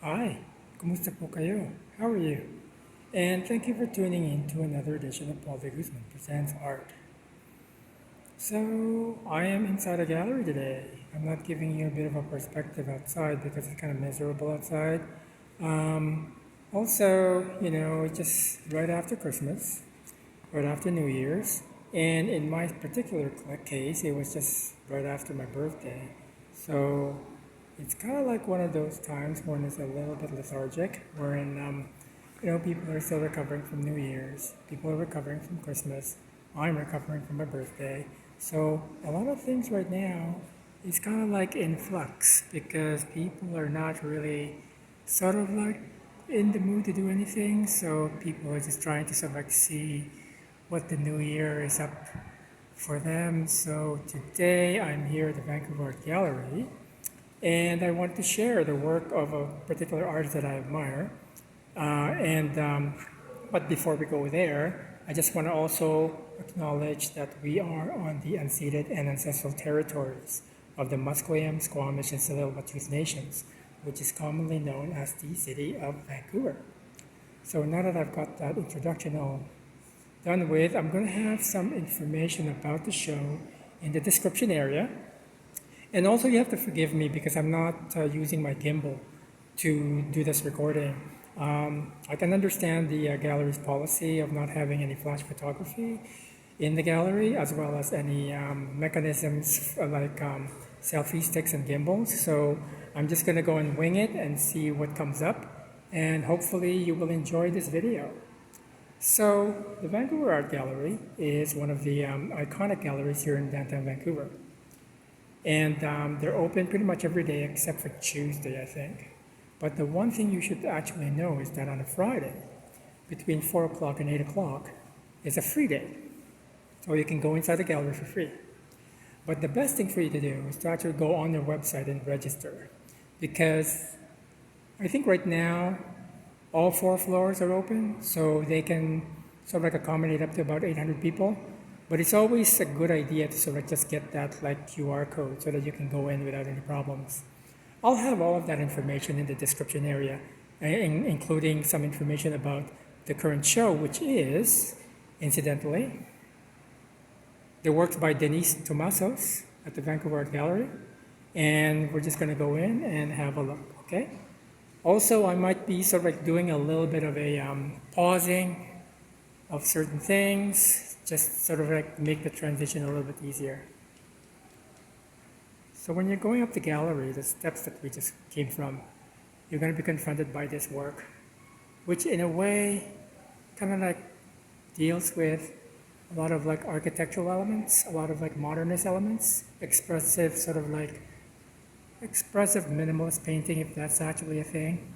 Hi, kumusta po kayo? How are you? And thank you for tuning in to another edition of Paul de Guzman Presents Art. So, I am inside a gallery today. I'm not giving you a bit of a perspective outside because it's kind of miserable outside. It's just right after Christmas, right after New Year's, and in my particular case, it was just right after my birthday. So, it's kind of like one of those times when it's a little bit lethargic, wherein people are still recovering from New Year's, people are recovering from Christmas, I'm recovering from my birthday. So a lot of things right now is kind of like in flux because people are not really sort of like in the mood to do anything. So people are just trying to sort of like see what the new year is up for them. So today I'm here at the Vancouver Art Gallery and I want to share the work of a particular artist that I admire. But before we go there, I just want to also acknowledge that we are on the unceded and ancestral territories of the Musqueam, Squamish, and Tsleil-Waututh nations, which is commonly known as the city of Vancouver. So now that I've got that introduction all done with, I'm going to have some information about the show in the description area. And also you have to forgive me because I'm not using my gimbal to do this recording. I can understand the gallery's policy of not having any flash photography in the gallery, as well as any mechanisms like selfie sticks and gimbals. So I'm just going to go and wing it and see what comes up. And hopefully you will enjoy this video. So the Vancouver Art Gallery is one of the iconic galleries here in downtown Vancouver. And they're open pretty much every day except for Tuesday, I think. But the one thing you should actually know is that on a Friday, between 4 o'clock and 8 o'clock, is a free day. So you can go inside the gallery for free. But the best thing for you to do is to actually go on their website and register. Because I think right now, all 4 floors are open, so they can sort of like accommodate up to about 800 people. But it's always a good idea to sort of just get that like QR code so that you can go in without any problems. I'll have all of that information in the description area, including some information about the current show, which is, incidentally, the works by Denyse Thomasos at the Vancouver Art Gallery. And we're just going to go in and have a look, okay? Also, I might be sort of like doing a little bit of a pausing of certain things, just sort of like make the transition a little bit easier. So when you're going up the gallery, the steps that we just came from, you're going to be confronted by this work, which in a way kind of like deals with a lot of like architectural elements, a lot of like modernist elements, expressive sort of like expressive minimalist painting, if that's actually a thing.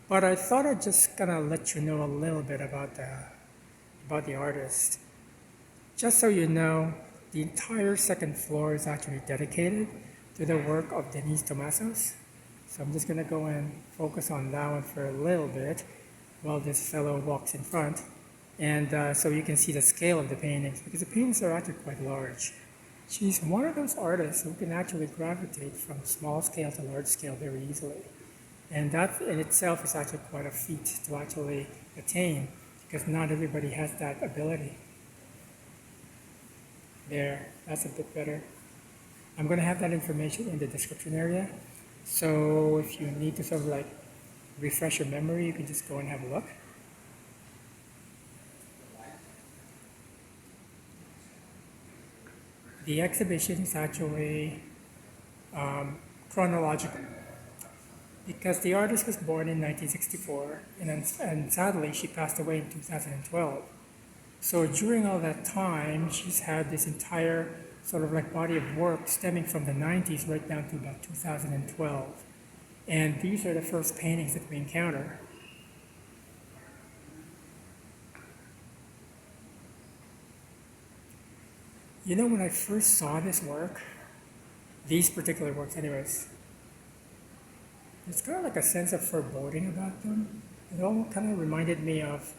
But I thought I'd just kind of let you know a little bit about the artist. Just so you know, the entire second floor is actually dedicated to the work of Denyse Thomasos. So I'm just going to go and focus on that one for a little bit while this fellow walks in front. And so you can see the scale of the paintings, because the paintings are actually quite large. She's one of those artists who can actually gravitate from small scale to large scale very easily. And that in itself is actually quite a feat to actually attain, because not everybody has that ability. There, that's a bit better. I'm going to have that information in the description area. So if you need to sort of like refresh your memory, you can just go and have a look. The exhibition is actually chronological, because the artist was born in 1964 and sadly she passed away in 2012. So during all that time, she's had this entire sort of like body of work stemming from the 90s right down to about 2012. And these are the first paintings that we encounter. You know, when I first saw this work, these particular works anyways, there's kind of like a sense of foreboding about them. It all kind of reminded me of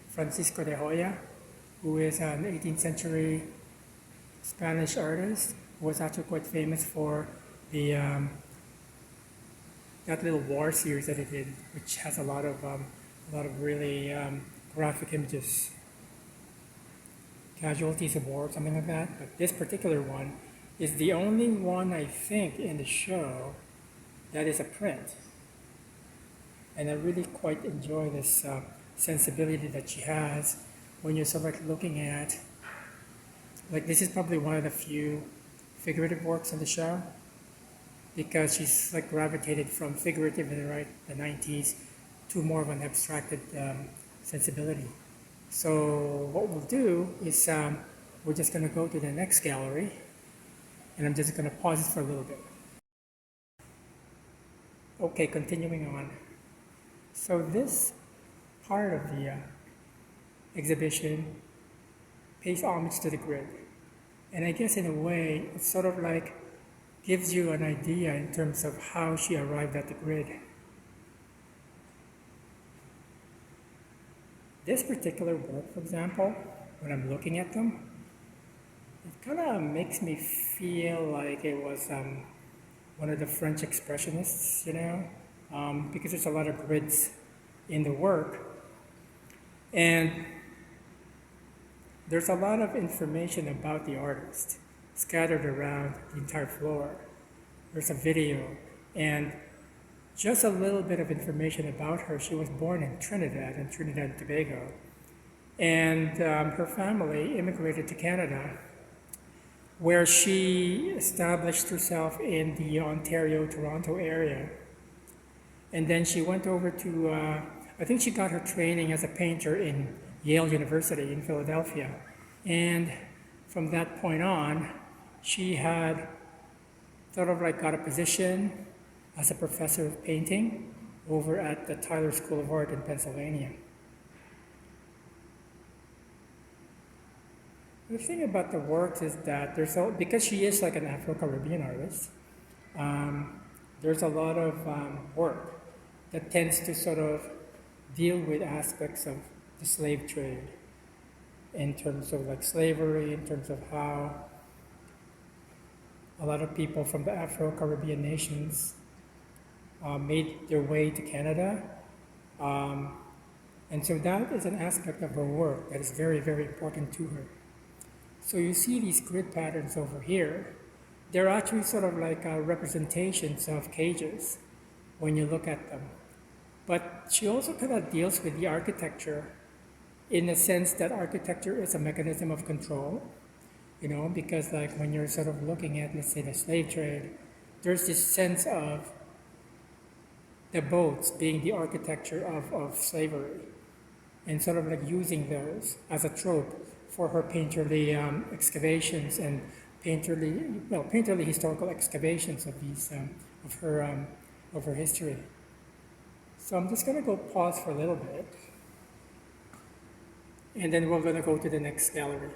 Francisco de Hoya, who is an 18th century Spanish artist who was actually quite famous for the that little war series that it did, which has a lot of really graphic images, casualties of war, something like that. But this particular one is the only one I think in the show that is a print, and I really quite enjoy this sensibility that she has when you're sort of like looking at, like this is probably one of the few figurative works in the show, because she's like gravitated from figurative in the 90s to more of an abstracted sensibility. So what we'll do is we're just going to go to the next gallery, and I'm just going to pause it for a little bit. Okay, continuing on. So this part of the exhibition pays homage to the grid. And I guess in a way, it sort of like gives you an idea in terms of how she arrived at the grid. This particular work, for example, when I'm looking at them, it kind of makes me feel like it was one of the French expressionists, you know, because there's a lot of grids in the work. And there's a lot of information about the artist scattered around the entire floor. There's a video and just a little bit of information about her. She was born in Trinidad and Tobago. And her family immigrated to Canada, where she established herself in the Ontario, Toronto area. And then she went over to, I think she got her training as a painter in Yale University in Philadelphia. And from that point on, she had sort of like got a position as a professor of painting over at the Tyler School of Art in Pennsylvania. The thing about the works is that because she is like an Afro-Caribbean artist, there's a lot of work that tends to sort of deal with aspects of the slave trade in terms of like slavery, in terms of how a lot of people from the Afro-Caribbean nations made their way to Canada. And so that is an aspect of her work that is very, very important to her. So you see these grid patterns over here. They're actually sort of like representations of cages when you look at them. But she also kind of deals with the architecture in the sense that architecture is a mechanism of control, you know, because like when you're sort of looking at, let's say, the slave trade, there's this sense of the boats being the architecture of slavery and sort of like using those as a trope for her painterly excavations and painterly historical excavations of these of her history. So I'm just going to go pause for a little bit, and then we're going to go to the next gallery.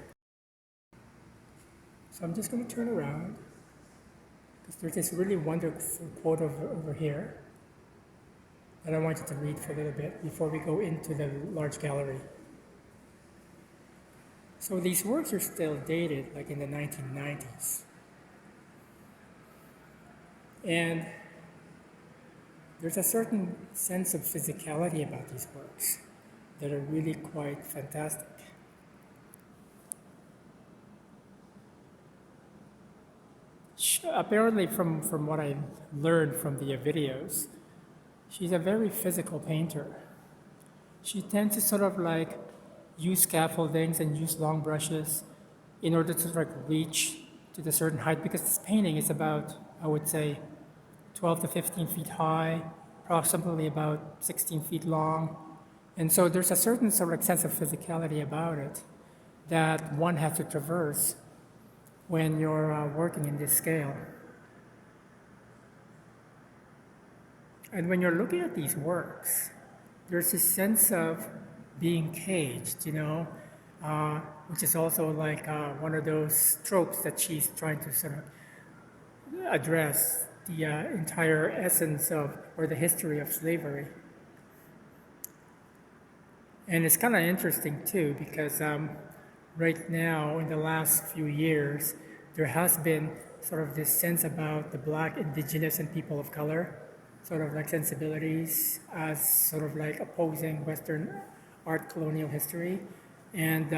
So I'm just going to turn around because there's this really wonderful quote over here that I want you to read for a little bit before we go into the large gallery. So these works are still dated, like in the 1990s. And there's a certain sense of physicality about these works that are really quite fantastic. Apparently, from what I learned from the videos, she's a very physical painter. She tends to sort of like use scaffoldings and use long brushes in order to like reach to the certain height, because this painting is about, I would say, 12 to 15 feet high, approximately about 16 feet long. And so there's a certain sort of like sense of physicality about it that one has to traverse when you're working in this scale. And when you're looking at these works, there's this sense of being caged, you know, which is also like one of those tropes that she's trying to sort of address, the entire essence of, or the history of slavery. And it's kind of interesting too, because right now, in the last few years, there has been sort of this sense about the Black, Indigenous, and people of color sort of like sensibilities as sort of like opposing Western art colonial history. And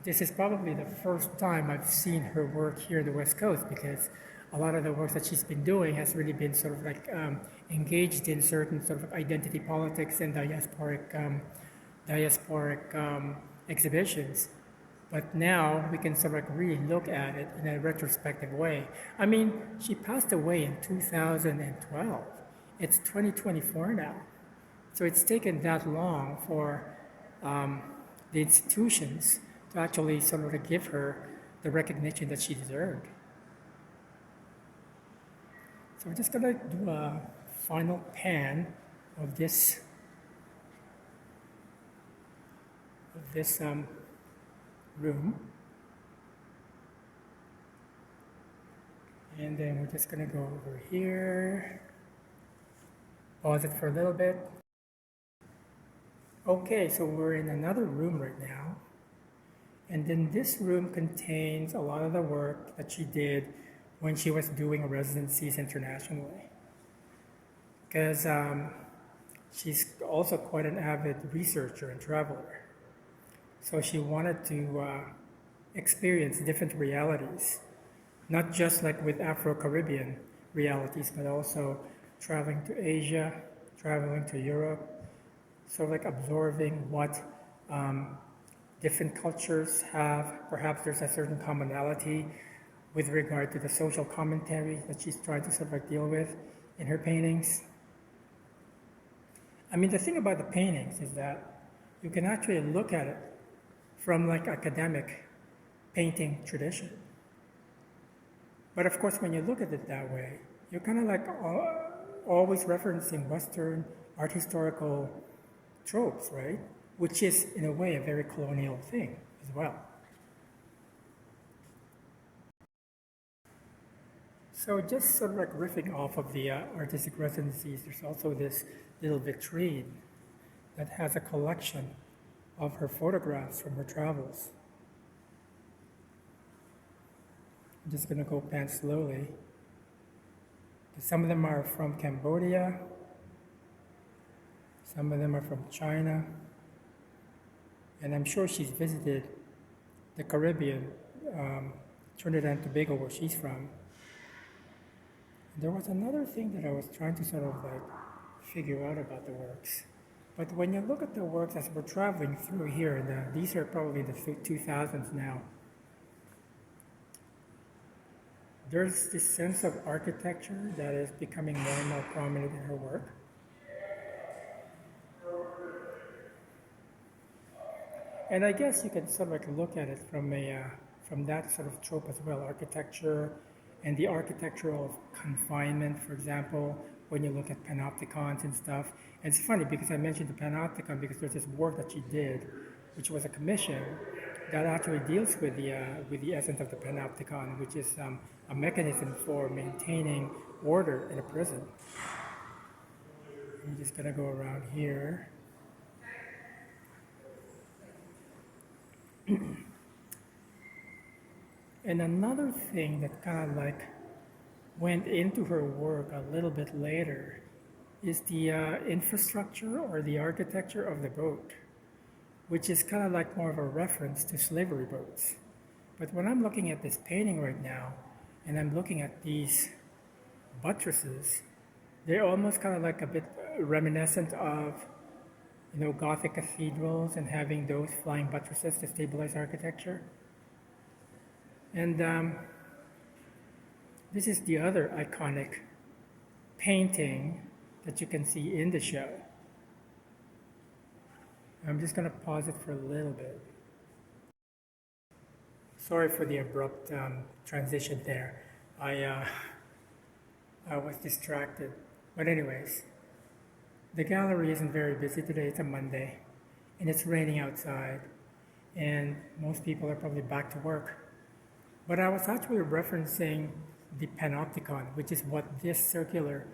this is probably the first time I've seen her work here in the West Coast, because a lot of the work that she's been doing has really been sort of like engaged in certain sort of identity politics and diasporic exhibitions. But now we can sort of like really look at it in a retrospective way. I mean, she passed away in 2012. It's 2024 now. So it's taken that long for the institutions to actually sort of like give her the recognition that she deserved. So we're just gonna do a final pan of this room, and then we're just gonna go over here, pause it for a little bit. Okay, so we're in another room right now, and then this room contains a lot of the work that she did when she was doing residencies internationally, because she's also quite an avid researcher and traveler. So she wanted to experience different realities, not just like with Afro-Caribbean realities, but also traveling to Asia, traveling to Europe, sort of like absorbing what different cultures have. Perhaps there's a certain commonality with regard to the social commentary that she's trying to sort of like deal with in her paintings. I mean, the thing about the paintings is that you can actually look at it from like academic painting tradition. But of course, when you look at it that way, you're kind of like always referencing Western art historical tropes, right? Which is, in a way, a very colonial thing as well. So just sort of like riffing off of the artistic residencies, there's also this little vitrine that has a collection of her photographs from her travels. I'm just gonna go pan slowly. Some of them are from Cambodia, some of them are from China, and I'm sure she's visited the Caribbean, Trinidad and Tobago, where she's from. There was another thing that I was trying to sort of like figure out about the works. But when you look at the works as we're traveling through here, these are probably the 2000s now, there's this sense of architecture that is becoming more and more prominent in her work. And I guess you can sort of like look at it from that sort of trope as well, architecture and the architectural confinement, for example, when you look at panopticons and stuff. And it's funny because I mentioned the panopticon because there's this work that she did, which was a commission that actually deals with the essence of the panopticon, which is a mechanism for maintaining order in a prison. I'm just gonna go around here. And another thing that kind of like went into her work a little bit later is the infrastructure or the architecture of the boat, which is kind of like more of a reference to slavery boats. But when I'm looking at this painting right now, and I'm looking at these buttresses, they're almost kind of like a bit reminiscent of, you know, Gothic cathedrals and having those flying buttresses to stabilize architecture. And this is the other iconic painting that you can see in the show. I'm just going to pause it for a little bit. Sorry for the abrupt transition there. I was distracted. But anyways, the gallery isn't very busy today. It's a Monday, and it's raining outside, and most people are probably back to work. But I was actually referencing the panopticon, which is what this circular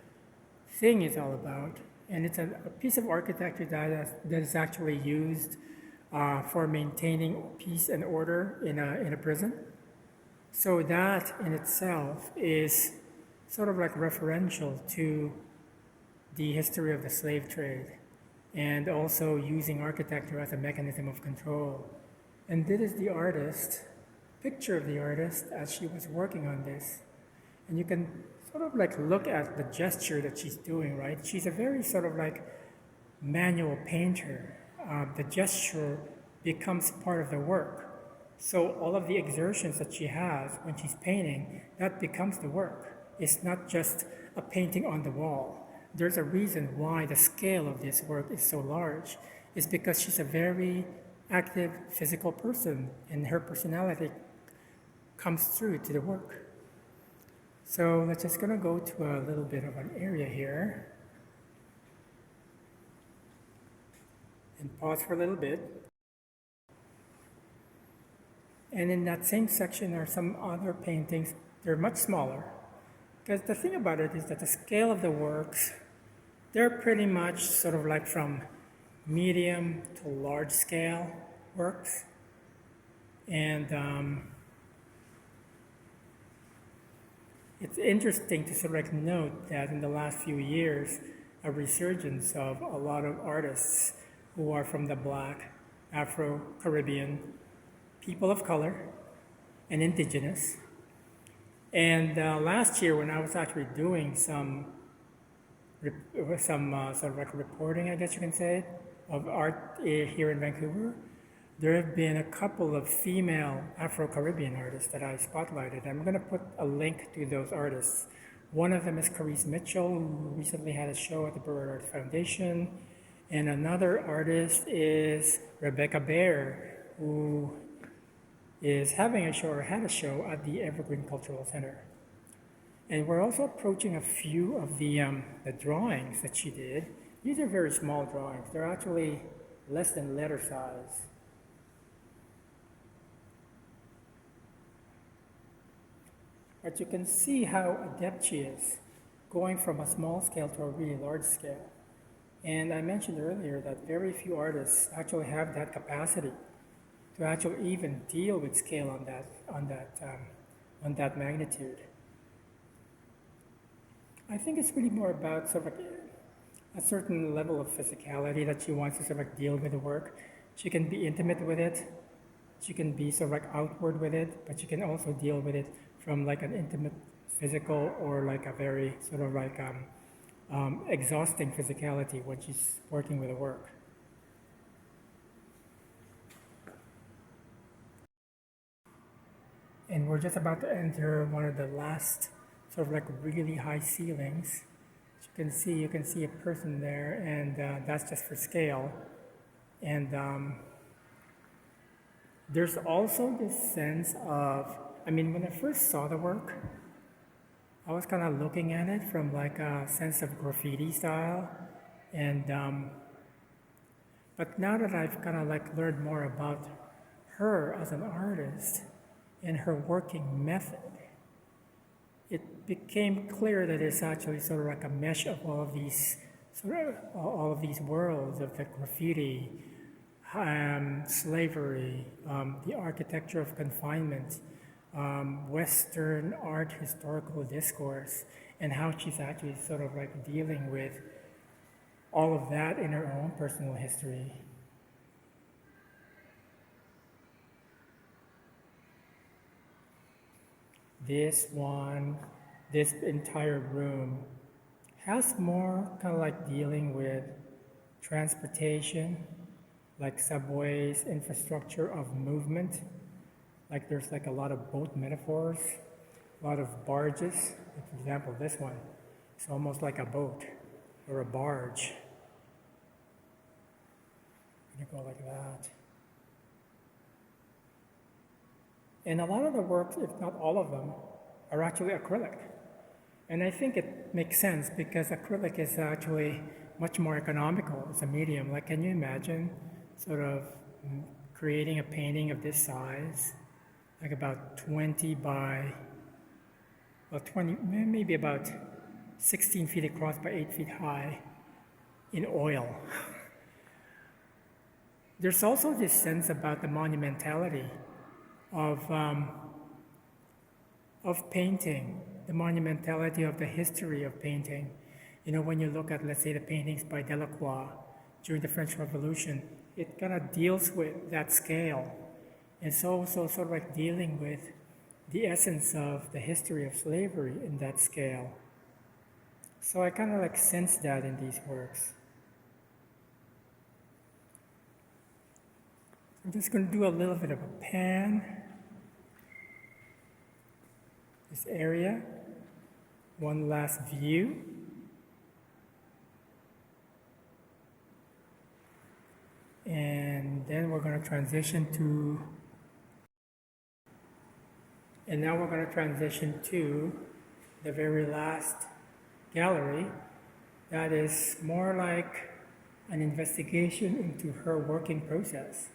thing is all about. And it's a piece of architecture that is actually used for maintaining peace and order in a prison. So that in itself is sort of like referential to the history of the slave trade, and also using architecture as a mechanism of control. And this is the artist, picture of the artist as she was working on this. And you can sort of like look at the gesture that she's doing, right? She's a very sort of like manual painter. The gesture becomes part of the work. So all of the exertions that she has when she's painting, that becomes the work. It's not just a painting on the wall. There's a reason why the scale of this work is so large. It's because she's a very active physical person, and her personality comes through to the work. So let's just gonna go to a little bit of an area here and pause for a little bit. And in that same section are some other paintings. They're much smaller. Because the thing about it is that the scale of the works, they're pretty much sort of like from medium to large scale works. And it's interesting to sort of like note that in the last few years, a resurgence of a lot of artists who are from the Black, Afro-Caribbean, people of color, and indigenous. And last year, when I was actually doing some sort of like reporting, I guess you can say, of art here in Vancouver, there have been a couple of female Afro-Caribbean artists that I spotlighted. I'm going to put a link to those artists. One of them is Carice Mitchell, who recently had a show at the Burwood Art Foundation. And another artist is Rebecca Baer, who is having a show or had a show at the Evergreen Cultural Center. And we're also approaching a few of the drawings that she did. These are very small drawings. They're actually less than letter size. But you can see how adept she is, going from a small scale to a really large scale. And I mentioned earlier that very few artists actually have that capacity to actually even deal with scale on that magnitude. I think it's really more about sort of a certain level of physicality that she wants to sort of deal with the work. She can be intimate with it. She can be sort of like outward with it, but she can also deal with it from like an intimate physical or like a very sort of like exhausting physicality when she's working with the work. And we're just about to enter one of the last sort of like really high ceilings. As you can see a person there, and that's just for scale. And there's also this sense of, I mean, when I first saw the work, I was kind of looking at it from like a sense of graffiti style. And but now that I've kind of like learned more about her as an artist and her working method, it became clear that it's actually sort of like a mesh of all of these worlds of the graffiti, slavery, the architecture of confinement, Western art historical discourse, and how she's actually sort of like dealing with all of that in her own personal history. This entire room has more kind of like dealing with transportation, like subways, infrastructure of movement. Like there's like a lot of boat metaphors, a lot of barges. Like for example, this one, it's almost like a boat or a barge. You go like that. And a lot of the works, if not all of them, are actually acrylic. And I think it makes sense because acrylic is actually much more economical as a medium. Like, can you imagine sort of creating a painting of this size, like about 20 by, well, 20, maybe about 16 feet across by 8 feet high in oil? There's also this sense about the monumentality of painting the monumentality of the history of painting. When you look at, let's say, the paintings by Delacroix during the French Revolution, it kind of deals with that scale. And so sort of like dealing with the essence of the history of slavery in that scale. So I kind of like sense that in these works. I'm just going to do a little bit of a pan. This area. One last view. And then we're going to transition to, and now we're going to transition to the very last gallery that is more like an investigation into her working process.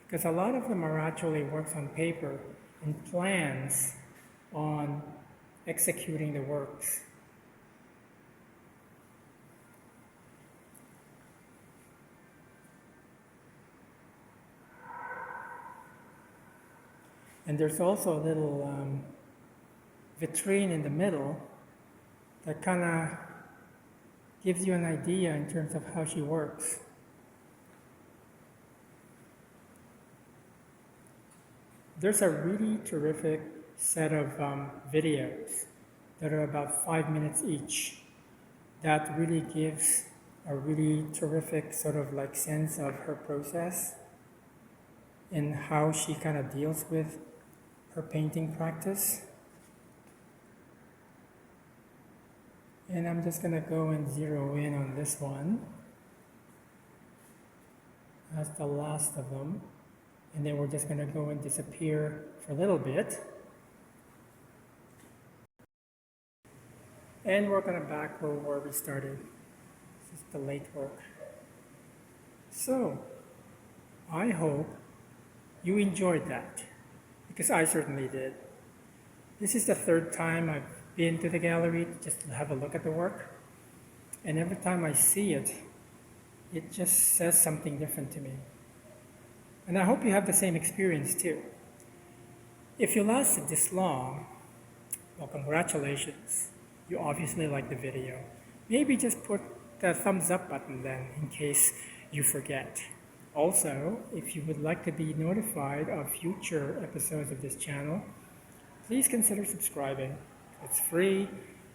Because a lot of them are actually works on paper and plans on executing the works. And there's also a little vitrine in the middle that kind of gives you an idea in terms of how she works. There's a really terrific set of videos that are about 5 minutes each that really gives a really terrific sort of like sense of her process and how she kind of deals with her painting practice. And I'm just going to go and zero in on this one. That's the last of them. And then we're just going to go and disappear for a little bit. And we're going to back where we started. This is the late work. So, I hope you enjoyed that, because I certainly did. This is the third time I've been to the gallery just to have a look at the work. And every time I see it, it just says something different to me. And I hope you have the same experience too. If you lasted this long, well, congratulations. You obviously liked the video. Maybe just put the thumbs up button then, in case you forget. Also, if you would like to be notified of future episodes of this channel, please consider subscribing. It's free,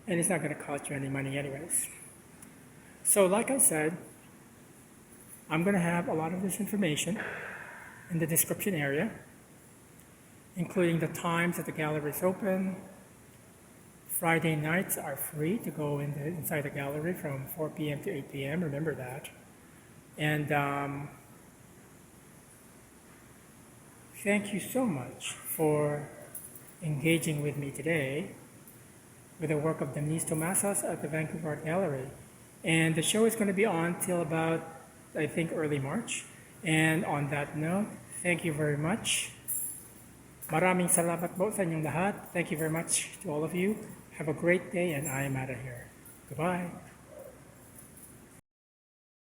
and it's not going to cost you any money anyways. So like I said, I'm going to have a lot of this information in the description area, including the times that the gallery is open. Friday nights are free to go inside the gallery from 4 p.m. to 8 p.m. Remember that. And thank you so much for engaging with me today with the work of Denyse Thomasos at the Vancouver Art Gallery. And the show is going to be on till about, I think, early March. And on that note, thank you very much. Maraming salamat po sa inyong lahat. Thank you very much to all of you. Have a great day, and I am out of here. Goodbye.